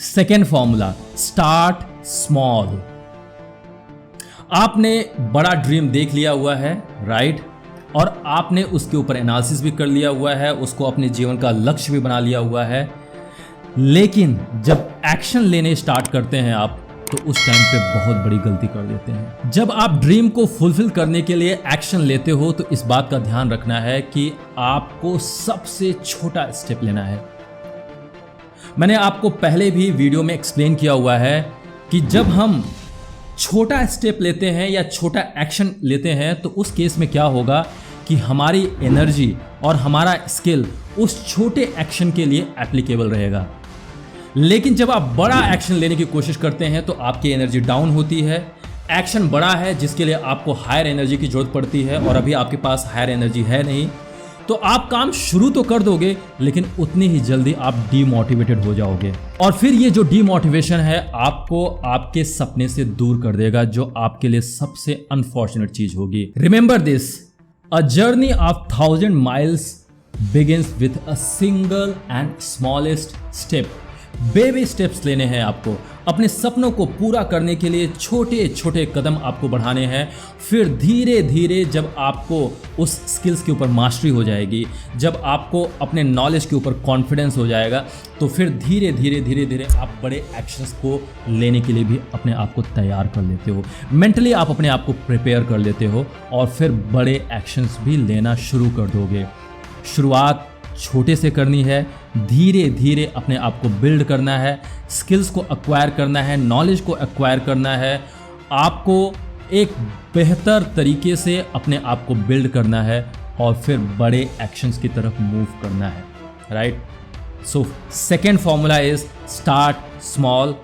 Second formula, start small. आपने बड़ा dream देख लिया हुआ है, राइट, और आपने उसके ऊपर एनालिसिस भी कर लिया हुआ है, उसको अपने जीवन का लक्ष्य भी बना लिया हुआ है, लेकिन जब एक्शन लेने स्टार्ट करते हैं आप, तो उस टाइम पे बहुत बड़ी गलती कर देते हैं। जब आप ड्रीम को फुलफिल करने के लिए एक्शन लेते हो तो इस बात का ध्यान रखना है कि आपको सबसे छोटा स्टेप लेना है। मैंने आपको पहले भी वीडियो में एक्सप्लेन किया हुआ है कि जब हम छोटा स्टेप लेते हैं या छोटा एक्शन लेते हैं तो उस केस में क्या होगा कि हमारी एनर्जी और हमारा स्किल उस छोटे एक्शन के लिए एप्लीकेबल रहेगा। लेकिन जब आप बड़ा एक्शन लेने की कोशिश करते हैं तो आपकी एनर्जी डाउन होती है। एक्शन बड़ा है जिसके लिए आपको हायर एनर्जी की जरूरत पड़ती है और अभी आपके पास हायर एनर्जी है नहीं, तो आप काम शुरू तो कर दोगे लेकिन उतनी ही जल्दी आप डीमोटिवेटेड हो जाओगे और फिर ये जो डीमोटिवेशन है आपको आपके सपने से दूर कर देगा, जो आपके लिए सबसे अनफॉर्चुनेट चीज होगी। Remember this, a journey of 1000 miles begins with a single and smallest step. Baby steps लेने हैं आपको, अपने सपनों को पूरा करने के लिए छोटे छोटे कदम आपको बढ़ाने हैं। फिर धीरे धीरे जब आपको उस स्किल्स के ऊपर मास्टरी हो जाएगी, जब आपको अपने नॉलेज के ऊपर कॉन्फिडेंस हो जाएगा, तो फिर धीरे धीरे आप बड़े एक्शंस को लेने के लिए भी अपने आप को तैयार कर लेते हो। मेंटली आप अपने आप को प्रिपेयर कर लेते हो और फिर बड़े एक्शंस भी लेना शुरू कर दोगे। शुरुआत छोटे से करनी है, धीरे धीरे अपने आप को बिल्ड करना है, स्किल्स को एक्वायर करना है, नॉलेज को एक्वायर करना है, आपको एक बेहतर तरीके से अपने आप को बिल्ड करना है और फिर बड़े एक्शंस की तरफ मूव करना है, right. So second formula is start small,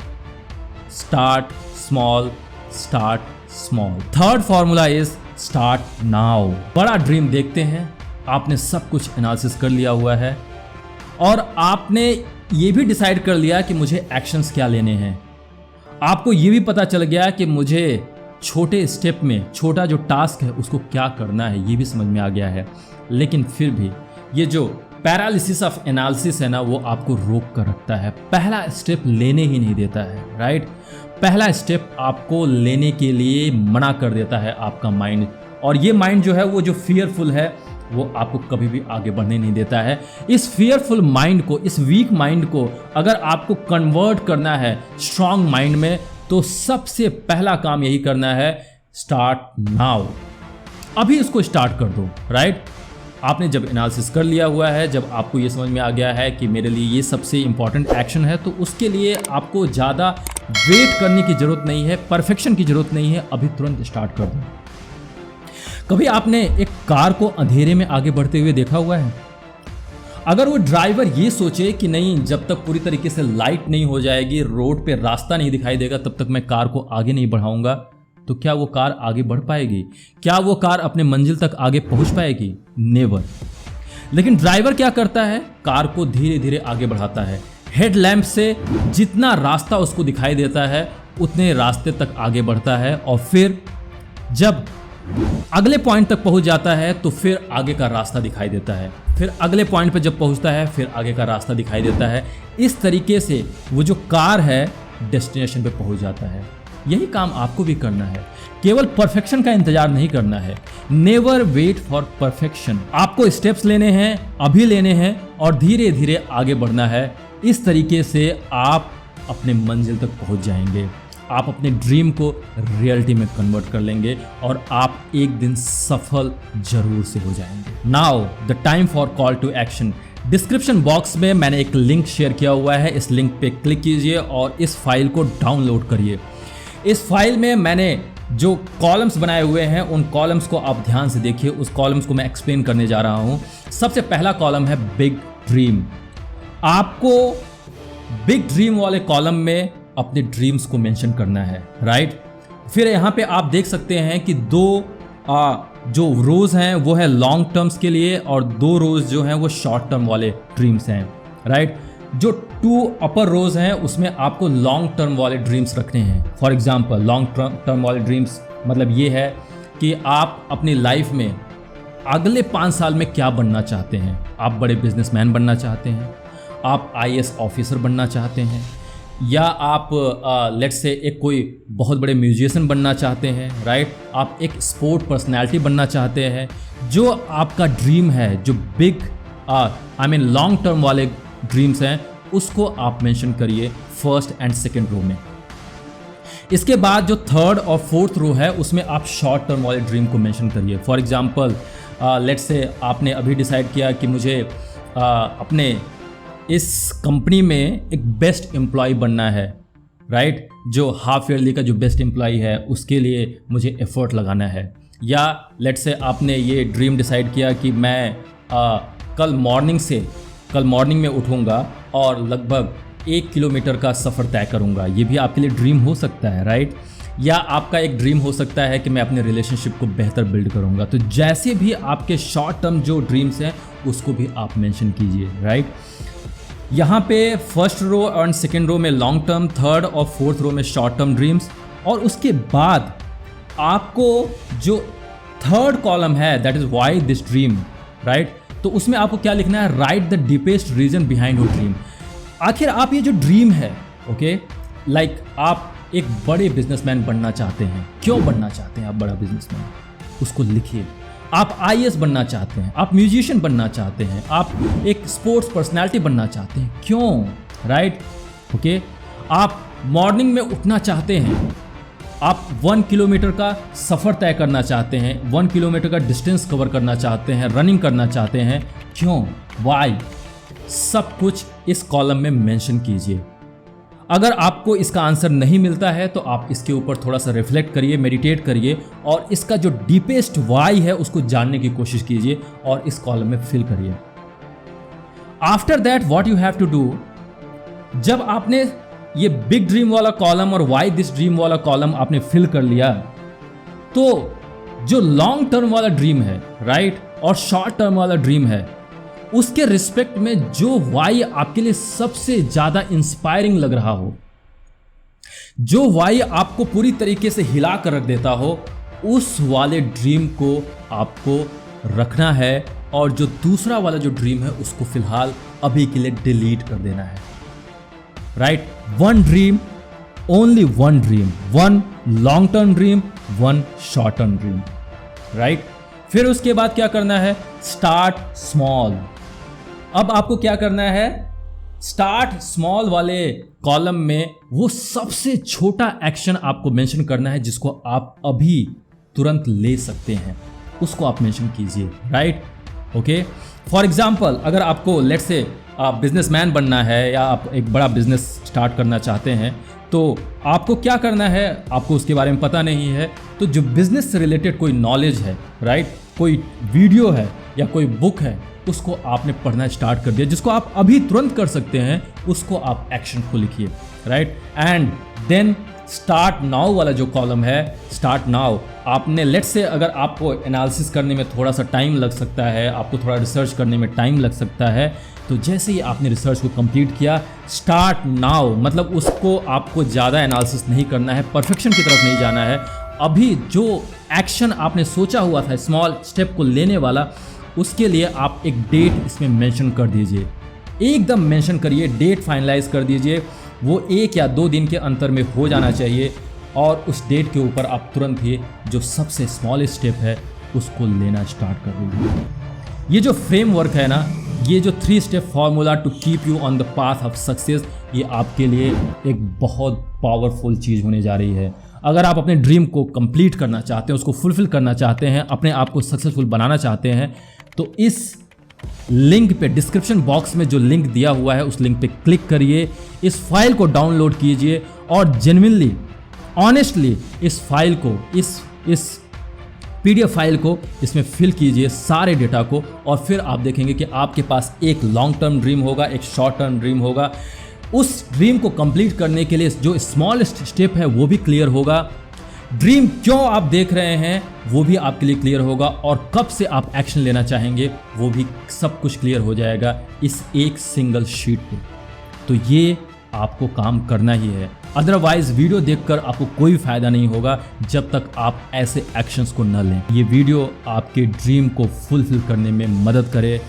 start small, start small. Third formula is start now. बड़ा ड्रीम देखते हैं, आपने सब कुछ एनालिसिस कर लिया हुआ है और आपने ये भी डिसाइड कर लिया कि मुझे एक्शंस क्या लेने हैं। आपको ये भी पता चल गया कि मुझे छोटे स्टेप में छोटा जो टास्क है उसको क्या करना है, ये भी समझ में आ गया है। लेकिन फिर भी ये जो पैरालिसिस ऑफ एनालिसिस है ना, वो आपको रोक कर रखता है, पहला स्टेप लेने ही नहीं देता है, राइट। पहला स्टेप आपको लेने के लिए मना कर देता है आपका माइंड, और ये माइंड जो है वो जो फियरफुल है वो आपको कभी भी आगे बढ़ने नहीं देता है। इस फियरफुल माइंड को, इस वीक माइंड को अगर आपको कन्वर्ट करना है स्ट्रांग माइंड में, तो सबसे पहला काम यही करना है, स्टार्ट नाउ। अभी इसको स्टार्ट कर दो, राइट। आपने जब एनालिसिस कर लिया हुआ है, जब आपको ये समझ में आ गया है कि मेरे लिए ये सबसे इंपॉर्टेंट एक्शन है, तो उसके लिए आपको ज़्यादा वेट करने की ज़रूरत नहीं है, परफेक्शन की ज़रूरत नहीं है, अभी तुरंत स्टार्ट कर दो। कभी आपने एक कार को अंधेरे में आगे बढ़ते हुए देखा हुआ है? अगर वो ड्राइवर ये सोचे कि नहीं, जब तक पूरी तरीके से लाइट नहीं हो जाएगी, रोड पे रास्ता नहीं दिखाई देगा, तब तक मैं कार को आगे नहीं बढ़ाऊंगा, तो क्या वो कार आगे बढ़ पाएगी? क्या वो कार अपने मंजिल तक आगे पहुंच पाएगी? नेवर। लेकिन ड्राइवर क्या करता है? कार को धीरे धीरे आगे बढ़ाता है। हेडलैम्प से जितना रास्ता उसको दिखाई देता है उतने रास्ते तक आगे बढ़ता है और फिर जब अगले पॉइंट तक पहुंच जाता है तो फिर आगे का रास्ता दिखाई देता है, फिर अगले पॉइंट पर जब पहुंचता है फिर आगे का रास्ता दिखाई देता है। इस तरीके से वो जो कार है डेस्टिनेशन पे पहुंच जाता है। यही काम आपको भी करना है, केवल परफेक्शन का इंतजार नहीं करना है। Never wait for perfection. आपको स्टेप्स लेने हैं, अभी लेने हैं और धीरे धीरे आगे बढ़ना है। इस तरीके से आप अपने मंजिल तक पहुंच जाएंगे, आप अपने ड्रीम को रियलिटी में कन्वर्ट कर लेंगे और आप एक दिन सफल जरूर से हो जाएंगे। Now the time for call to action. Description box में मैंने एक लिंक शेयर किया हुआ है, इस लिंक पे क्लिक कीजिए और इस फाइल को डाउनलोड करिए। इस फाइल में मैंने जो कॉलम्स बनाए हुए हैं उन कॉलम्स को आप ध्यान से देखिए। उस कॉलम्स को मैं एक्सप्लेन करने जा रहा हूँ। सबसे पहला कॉलम है बिग ड्रीम। आपको बिग ड्रीम वाले कॉलम में अपने ड्रीम्स को मेंशन करना है, राइट। फिर यहाँ पे आप देख सकते हैं कि दो जो रोज हैं वो है लॉन्ग टर्म्स के लिए और 2 रोज जो हैं वो शॉर्ट टर्म वाले ड्रीम्स हैं, राइट। जो 2 अपर रोज हैं उसमें आपको लॉन्ग टर्म वाले ड्रीम्स रखने हैं। फॉर एग्जांपल लॉन्ग टर्म वाले ड्रीम्स मतलब ये है कि आप अपनी लाइफ में अगले 5 साल में क्या बनना चाहते हैं। आप बड़े बिजनेसमैन बनना चाहते हैं, आप IAS ऑफिसर बनना चाहते हैं, या आप लेट्स से एक कोई बहुत बड़े म्यूजिशियन बनना चाहते हैं, राइट, आप एक स्पोर्ट पर्सनैलिटी बनना चाहते हैं, जो आपका ड्रीम है, जो बिग लॉन्ग टर्म वाले ड्रीम्स हैं, उसको आप मेंशन करिए फर्स्ट एंड सेकेंड रो में। इसके बाद जो थर्ड और फोर्थ रो है उसमें आप शॉर्ट टर्म वाले ड्रीम को मेंशन करिए। फॉर एग्जांपल लेट्स से आपने अभी डिसाइड किया कि मुझे अपने इस कंपनी में एक बेस्ट एम्प्लॉय बनना है, राइट, जो हाफ ईयरली का जो बेस्ट एम्प्लॉय है उसके लिए मुझे एफर्ट लगाना है। या लेट्स से आपने ये ड्रीम डिसाइड किया कि मैं कल मॉर्निंग में उठूँगा और लगभग 1 किलोमीटर का सफ़र तय करूँगा। ये भी आपके लिए ड्रीम हो सकता है, राइट। या आपका एक ड्रीम हो सकता है कि मैं अपने रिलेशनशिप को बेहतर बिल्ड करूँगा। तो जैसे भी आपके शॉर्ट टर्म जो ड्रीम्स हैं उसको भी आप मेंशन कीजिए, राइट। यहाँ पे फर्स्ट रो और सेकेंड रो में लॉन्ग टर्म, थर्ड और फोर्थ रो में शॉर्ट टर्म ड्रीम्स, और उसके बाद आपको जो थर्ड कॉलम है that is why this dream, right, तो उसमें आपको क्या लिखना है, right the deepest reason behind your dream. आखिर आप ये जो ड्रीम है, ओके, लाइक आप एक बड़े बिजनेसमैन बनना चाहते हैं, क्यों बनना चाहते हैं आप बड़ा बिजनेसमैन, उसको लिखिए। आप आईएएस बनना चाहते हैं, आप म्यूजिशियन बनना चाहते हैं, आप एक स्पोर्ट्स पर्सनालिटी बनना चाहते हैं, क्यों, राइट, ओके। आप मॉर्निंग में उठना चाहते हैं, आप 1 किलोमीटर का सफ़र तय करना चाहते हैं, 1 किलोमीटर का डिस्टेंस कवर करना चाहते हैं, रनिंग करना चाहते हैं, क्यों, वाई, सब कुछ इस कॉलम में मेंशन कीजिए। अगर आपको इसका आंसर नहीं मिलता है तो आप इसके ऊपर थोड़ा सा रिफ्लेक्ट करिए, मेडिटेट करिए और इसका जो डीपेस्ट वाई है उसको जानने की कोशिश कीजिए और इस कॉलम में फिल करिए। After that what you have to do, जब आपने ये बिग ड्रीम वाला कॉलम और वाई दिस ड्रीम वाला कॉलम आपने फिल कर लिया, तो जो लॉन्ग टर्म वाला ड्रीम है, राइट, और शॉर्ट टर्म वाला ड्रीम है, उसके रिस्पेक्ट में जो वाई आपके लिए सबसे ज्यादा इंस्पायरिंग लग रहा हो, जो वाई आपको पूरी तरीके से हिला कर रख देता हो, उस वाले ड्रीम को आपको रखना है और जो दूसरा वाला जो ड्रीम है उसको फिलहाल अभी के लिए डिलीट कर देना है, right. One dream, only one dream, one long term dream, one short term dream, right. फिर उसके बाद क्या करना है, स्टार्ट स्मॉल। अब आपको क्या करना है, स्टार्ट स्मॉल वाले कॉलम में वो सबसे छोटा एक्शन आपको मेंशन करना है जिसको आप अभी तुरंत ले सकते हैं, उसको आप मेंशन कीजिए, राइट, ओके। फॉर एग्जांपल, अगर आपको लेट्स से आप बिजनेसमैन बनना है या आप एक बड़ा बिजनेस स्टार्ट करना चाहते हैं, तो आपको क्या करना है, आपको उसके बारे में पता नहीं है, तो जो बिजनेस से रिलेटेड कोई नॉलेज है, राइट, कोई वीडियो है या कोई बुक है, उसको आपने पढ़ना स्टार्ट कर दिया, जिसको आप अभी तुरंत कर सकते हैं, उसको आप एक्शन को लिखिए, right. And then start now वाला जो कॉलम है, स्टार्ट नाउ, आपने लेट्स से अगर आपको एनालिसिस करने में थोड़ा सा टाइम लग सकता है, आपको थोड़ा रिसर्च करने में टाइम लग सकता है, तो जैसे ही आपने रिसर्च को कंप्लीट किया, स्टार्ट नाउ, मतलब उसको आपको ज़्यादा एनालिसिस नहीं करना है, परफेक्शन की तरफ नहीं जाना है। अभी जो एक्शन आपने सोचा हुआ था स्मॉल स्टेप को लेने वाला, उसके लिए आप एक डेट इसमें मेंशन कर दीजिए, एकदम मेंशन करिए, डेट फाइनलाइज कर दीजिए, वो 1 या 2 दिन के अंतर में हो जाना चाहिए और उस डेट के ऊपर आप तुरंत ही जो सबसे स्मॉलेस्ट स्टेप है उसको लेना स्टार्ट कर दीजिए। ये जो फ्रेमवर्क है ना, ये जो 3 step formula to keep you on the path of success, ये आपके लिए एक बहुत पावरफुल चीज़ होने जा रही है। अगर आप अपने ड्रीम को कंप्लीट करना चाहते हैं, उसको फुलफिल करना चाहते हैं, अपने आप को सक्सेसफुल बनाना चाहते हैं, तो इस लिंक पे, डिस्क्रिप्शन बॉक्स में जो लिंक दिया हुआ है उस लिंक पे क्लिक करिए, इस फाइल को डाउनलोड कीजिए और जेन्युइनली, ऑनेस्टली इस फाइल को, इस पीडीएफ फाइल को इसमें फिल कीजिए सारे डेटा को, और फिर आप देखेंगे कि आपके पास एक लॉन्ग टर्म ड्रीम होगा, एक शॉर्ट टर्म ड्रीम होगा। उस ड्रीम को कंप्लीट करने के लिए जो स्मॉलेस्ट स्टेप है वो भी क्लियर होगा, ड्रीम क्यों आप देख रहे हैं वो भी आपके लिए क्लियर होगा, और कब से आप एक्शन लेना चाहेंगे वो भी सब कुछ क्लियर हो जाएगा इस एक सिंगल शीट पे। तो ये आपको काम करना ही है, अदरवाइज वीडियो देखकर आपको कोई फ़ायदा नहीं होगा जब तक आप ऐसे एक्शंस को न लें। ये वीडियो आपके ड्रीम को फुलफिल करने में मदद करे,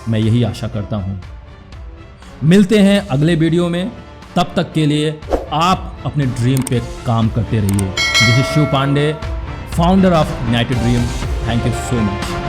मैं यही आशा करता हूँ। मिलते हैं अगले वीडियो में, तब तक के लिए आप अपने ड्रीम पे काम करते रहिए। This is Shiv Pandey, founder of United Dream. Thank you so much.